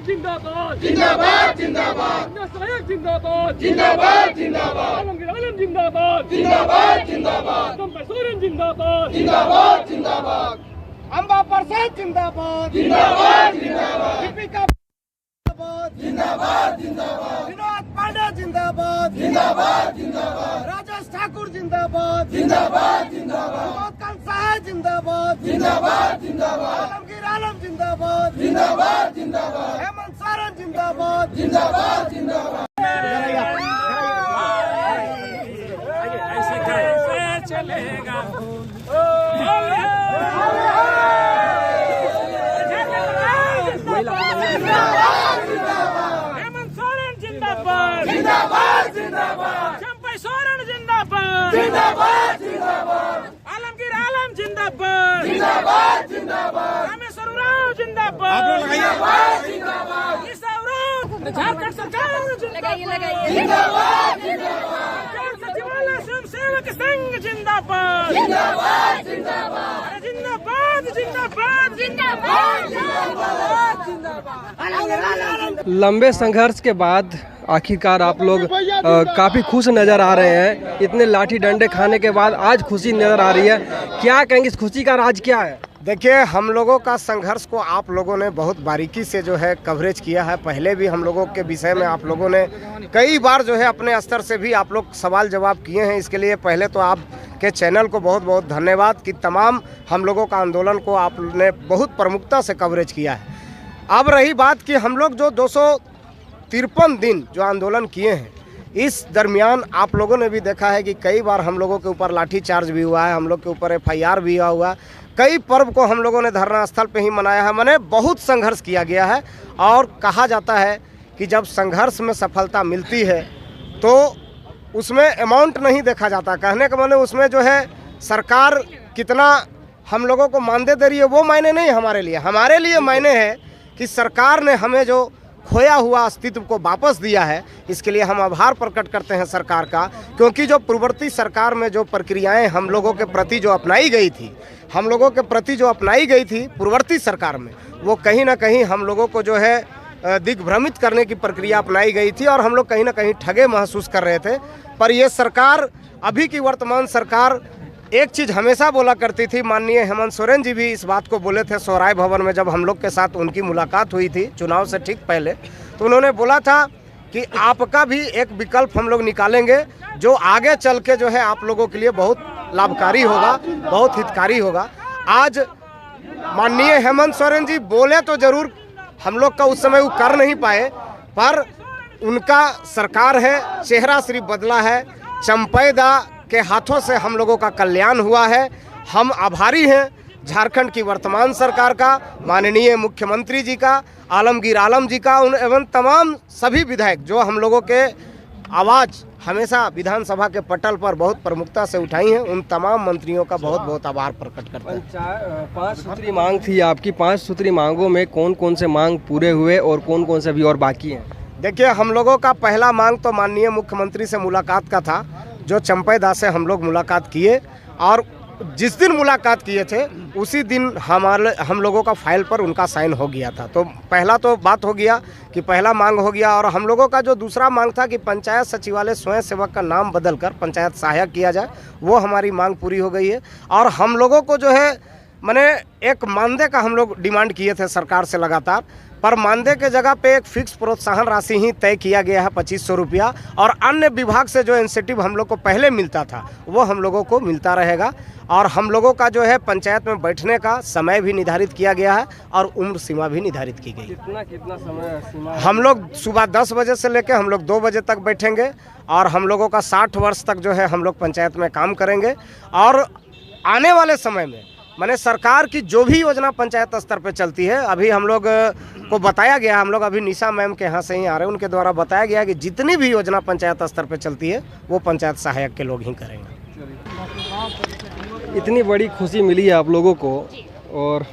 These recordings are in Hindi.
जिंदाबाद जिंदाबाद जिंदाबाद सहायक जिंदाबाद जिंदाबाद जिंदाबाद आलमगीर आलम जिंदाबाद जिंदाबाद जिंदाबाद सोरेन जिंदाबाद जिंदाबाद जिंदाबाद अंबा प्रसाद जिंदाबाद जिंदाबाद जिंदाबाद दीपिका जिंदाबाद जिंदाबाद विनोद पांडे जिंदाबाद जिंदाबाद जिंदाबाद राजेश ठाकुर जिंदाबाद जिंदाबाद जिंदाबाद विनोद साहा जिंदाबाद जिंदाबाद जिंदाबाद आलमगीर आलम जिंदाबाद जिंदाबाद जिंदाबाद हेमंत सोरेन जिंदाबाद जिंदाबाद जिंदाबाद ऐसे कैसे चलेगा हेमंत सोरेन जिंदाबाद जिंदाबाद जिंदाबाद चंपा सोरेन जिंदाबाद जिंदाबाद जिंदाबाद आलमगीर आलम जिंदाबाद जिंदाबाद जिंदाबाद रामेश्वर राव जिंदाबाद जिंदाबाद जिंदाबाद झारखंड सरकार जिंदाबाद जिंदाबाद सचिवालय स्वयं सेवक संघ जिंदाबाद जिंदाबाद जिंदाबाद जिंदाबाद जिंदाबाद जिंदाबाद लंबे संघर्ष के बाद आखिरकार आप लोग काफ़ी खुश नज़र आ रहे हैं। इतने लाठी डंडे खाने के बाद आज खुशी नज़र आ रही है। क्या कहेंगे, इस खुशी का राज क्या है? देखिए, हम लोगों का संघर्ष को आप लोगों ने बहुत बारीकी से जो है कवरेज किया है। पहले भी हम लोगों के विषय में आप लोगों ने कई बार जो है अपने स्तर से भी आप लोग सवाल जवाब किए हैं। इसके लिए पहले तो आप के चैनल को बहुत बहुत धन्यवाद कि तमाम हम लोगों का आंदोलन को आपने बहुत प्रमुखता से कवरेज किया है। अब रही बात कि हम लोग जो 253 दिन जो आंदोलन किए हैं, इस दरमियान आप लोगों ने भी देखा है कि कई बार हम लोगों के ऊपर लाठीचार्ज भी हुआ है, हम लोग के ऊपर FIR भी हुआ। कई पर्व को हम लोगों ने धरना स्थल पे ही मनाया है। मैंने बहुत संघर्ष किया गया है और कहा जाता है कि जब संघर्ष में सफलता मिलती है तो उसमें अमाउंट नहीं देखा जाता। कहने का मतलब उसमें जो है सरकार कितना हम लोगों को मानदेय दे रही है वो मायने नहीं हमारे लिए। हमारे लिए मायने है कि सरकार ने हमें जो खोया हुआ अस्तित्व को वापस दिया है, इसके लिए हम आभार प्रकट करते हैं सरकार का। क्योंकि जो पूर्ववर्ती सरकार में जो प्रक्रियाएं हम लोगों के प्रति जो अपनाई गई थी, हम लोगों के प्रति जो अपनाई गई थी पूर्ववर्ती सरकार में, वो कहीं ना कहीं हम लोगों को जो है दिग्भ्रमित करने की प्रक्रिया अपनाई गई थी और हम लोग कहीं ना कहीं ठगे महसूस कर रहे थे। पर ये सरकार, अभी की वर्तमान सरकार, एक चीज़ हमेशा बोला करती थी। माननीय हेमंत सोरेन जी भी इस बात को बोले थे सोहराय भवन में, जब हम लोग के साथ उनकी मुलाकात हुई थी चुनाव से ठीक पहले, तो उन्होंने बोला था कि आपका भी एक विकल्प हम लोग निकालेंगे जो आगे चल के जो है आप लोगों के लिए बहुत लाभकारी होगा, बहुत हितकारी होगा। आज माननीय हेमंत सोरेन जी बोले तो जरूर, हम लोग का उस समय वो कर नहीं पाए, पर उनका सरकार है, चेहरा सिर्फ बदला है। चंपैदा के हाथों से हम लोगों का कल्याण हुआ है। हम आभारी हैं झारखंड की वर्तमान सरकार का, माननीय मुख्यमंत्री जी का, आलमगीर आलम जी का, उन एवं तमाम सभी विधायक जो हम लोगों के आवाज़ हमेशा विधानसभा के पटल पर बहुत प्रमुखता से उठाई हैं, उन तमाम मंत्रियों का बहुत बहुत आभार प्रकट करते हैं। 5 सूत्री मांग थी आपकी, 5 सूत्री मांगों में कौन कौन से मांग पूरे हुए और कौन कौन से अभी और बाकी हैं? देखिए, हम लोगों का पहला मांग तो माननीय मुख्यमंत्री से मुलाकात का था, जो चंपैदा से हम लोग मुलाकात किए और जिस दिन मुलाकात किए थे उसी दिन हम लोगों का फाइल पर उनका साइन हो गया था। तो पहला तो बात हो गया कि पहला मांग हो गया। और हम लोगों का जो दूसरा मांग था कि पंचायत सचिवालय स्वयं सेवक का नाम बदलकर पंचायत सहायक किया जाए, वो हमारी मांग पूरी हो गई है। और हम लोगों को जो है मैंने एक मानदेय का हम लोग डिमांड किए थे सरकार से लगातार, पर मानदेय के जगह पे एक फिक्स प्रोत्साहन राशि ही तय किया गया है 2500 रुपया, और अन्य विभाग से जो इंसेंटिव हम लोग को पहले मिलता था वो हम लोगों को मिलता रहेगा। और हम लोगों का जो है पंचायत में बैठने का समय भी निर्धारित किया गया है और उम्र सीमा भी निर्धारित की गई। कितना समय सीमा? हम लोग सुबह 10 बजे से लेकर हम लोग 2 बजे तक बैठेंगे और हम लोगों का 60 वर्ष तक जो है हम लोग पंचायत में काम करेंगे। और आने वाले समय में मैंने सरकार की जो भी योजना पंचायत स्तर पे चलती है, अभी हम लोग को बताया गया, हम लोग अभी निशा मैम के यहाँ से ही आ रहे हैं, उनके द्वारा बताया गया कि जितनी भी योजना पंचायत स्तर पे चलती है वो पंचायत सहायक के लोग ही करेंगे। इतनी बड़ी खुशी मिली है आप लोगों को, और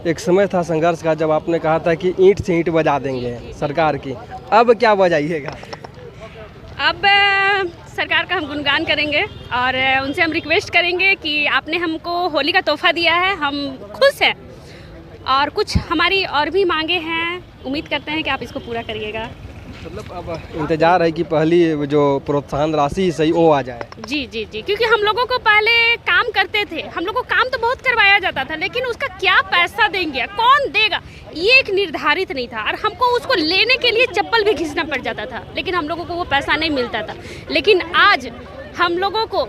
एक समय था संघर्ष का जब आपने कहा था कि ईंट से ईंट बजा देंगे सरकार की, अब क्या बजाइएगा? अब सरकार का हम गुणगान करेंगे और उनसे हम रिक्वेस्ट करेंगे कि आपने हमको होली का तोहफा दिया है, हम खुश हैं। और कुछ हमारी और भी मांगे हैं, उम्मीद करते हैं कि आप इसको पूरा करिएगा। मतलब अब इंतजार है कि पहली जो प्रोत्साहन राशि सही वो आ जाए। जी जी जी, क्योंकि हम लोगों को पहले काम करते थे, हम लोग को काम तो बहुत करवाया जाता था, लेकिन उसका क्या पैसा देंगे, कौन देगा, ये एक निर्धारित नहीं था। और हमको उसको लेने के लिए चप्पल भी घिसना पड़ जाता था, लेकिन हम लोगों को वो पैसा नहीं मिलता था। लेकिन आज हम लोगों को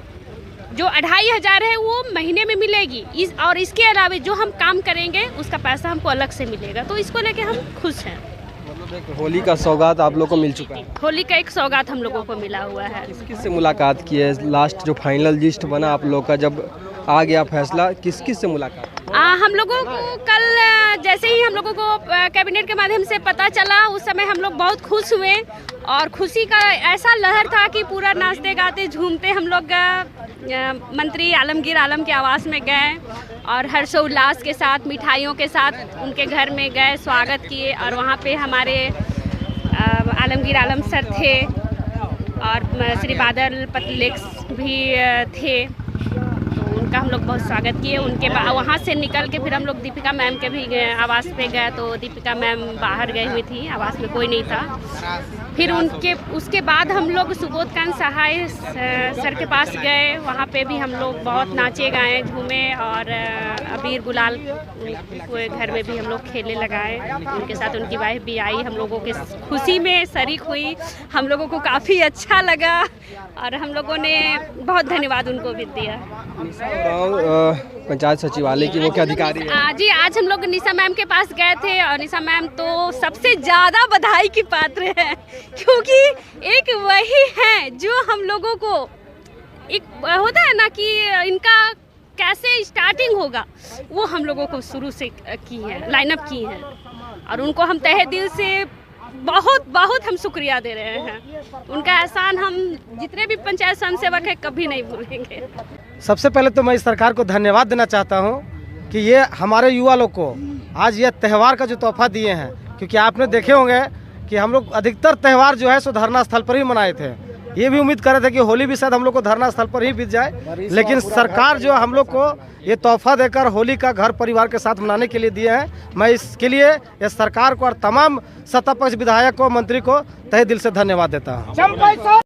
जो 2500 है वो महीने में मिलेगी, और इसके अलावा जो हम काम करेंगे उसका पैसा हमको अलग से मिलेगा, तो इसको लेके हम खुश हैं। मतलब एक होली का सौगात आप लोग को मिल चुका है। होली का एक सौगात हम लोगों को मिला हुआ है। किस से मुलाकात की है? लास्ट जो फाइनल लिस्ट बना आप लोग का, जब आ गया फैसला, किस से मुलाकात? हम लोगों को कल जैसे ही हम लोगों को कैबिनेट के माध्यम से पता चला, उस समय हम लोग बहुत खुश हुए, और खुशी का ऐसा लहर था कि पूरा नाचते गाते झूमते हम लोग मंत्री आलमगीर आलम के आवास में गए, और हर्षोल्लास के साथ मिठाइयों के साथ उनके घर में गए, स्वागत किए। और वहाँ पे हमारे आलमगीर आलम सर थे, और श्री बादल पतलेक्स भी थे, तो उनका हम लोग बहुत स्वागत किए। उनके वहाँ से निकल के फिर हम लोग दीपिका मैम के भी आवास पे गए, तो दीपिका मैम बाहर गई हुई थी, आवास में कोई नहीं था। फिर उसके बाद हम लोग सुबोधकांत सहाय सर के पास गए, वहाँ पे भी हम लोग बहुत नाचे गाए झूमे, और अबीर गुलाल के घर में भी हम लोग खेलने लगाए। उनके साथ उनकी वाइफ भी आई, हम लोगों के खुशी में शरीक हुई, हम लोगों को काफ़ी अच्छा लगा, और हम लोगों ने बहुत धन्यवाद उनको भी दिया। पंचायत सचिवालय की मुख्य अधिकारी है। जी, आज हम लोग निशा मैम के पास गए थे, और निशा मैम तो सबसे ज़्यादा बधाई की पात्र है, क्योंकि एक वही है जो हम लोगों को एक होता है ना कि इनका कैसे स्टार्टिंग होगा, वो हम लोगों को शुरू से की है, लाइनअप की है, और उनको हम तहे दिल से बहुत बहुत हम शुक्रिया दे रहे हैं। उनका एहसान हम जितने भी पंचायत स्वयंसेवक है कभी नहीं भूलेंगे। सबसे पहले तो मैं इस सरकार को धन्यवाद देना चाहता हूं कि ये हमारे युवा लोग को आज ये त्यौहार का जो तोहफा दिए हैं, क्योंकि आपने देखे होंगे कि हम लोग अधिकतर त्यौहार जो है सो धरना स्थल पर ही मनाए थे। ये भी उम्मीद कर रहे थे कि होली भी शायद हम लोग को धरना स्थल पर ही बीत जाए, लेकिन सरकार जो हम लोग को ये तोहफा देकर होली का घर परिवार के साथ मनाने के लिए दिए हैं। मैं इसके लिए ये सरकार को और तमाम सत्ता पक्ष विधायक को, मंत्री को तहे दिल से धन्यवाद देता हूँ।